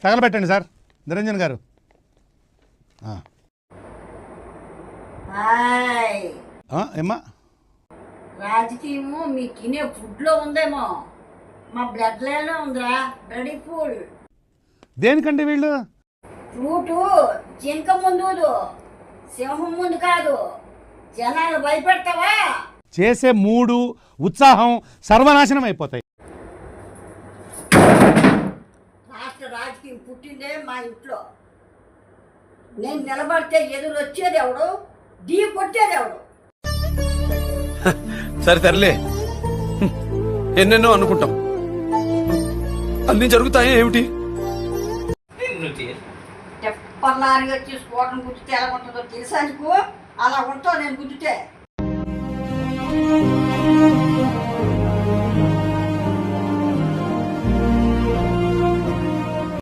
తగలబెట్టండి sir Niranjan గారు. ఏమ్మా రాజకీయము మీ తినే ఫుడ్లో ఉందేమో, మా బ్లడ్లలో ఉందిరా. రెడీ ఫుల్ దేనికండి వీళ్ళు? ఫ్రూటు జింక ముందు, సింహం ముందు కాదు. జనాలు భయపెడతావా? చేసే మూడు ఉత్సాహం సర్వనాశనం అయిపోతాయి. రాష్ట్ర రాజకీయం పుట్టిందే మా ఇంట్లో. నేను నిలబడితే ఎదురు వచ్చేది ఎవడు, ఢీ కొట్టేది ఎవడు? సరే తరలే, ఎన్నెన్నో అనుకుంటాం, అన్ని జరుగుతాయి ఏమిటి? తెప్పల్లారిగా వచ్చి స్ఫోటం గుర్తితే ఎలా ఉంటుందో తెలుసా నీకు? అలా ఉంటావు నేను గుర్తితే.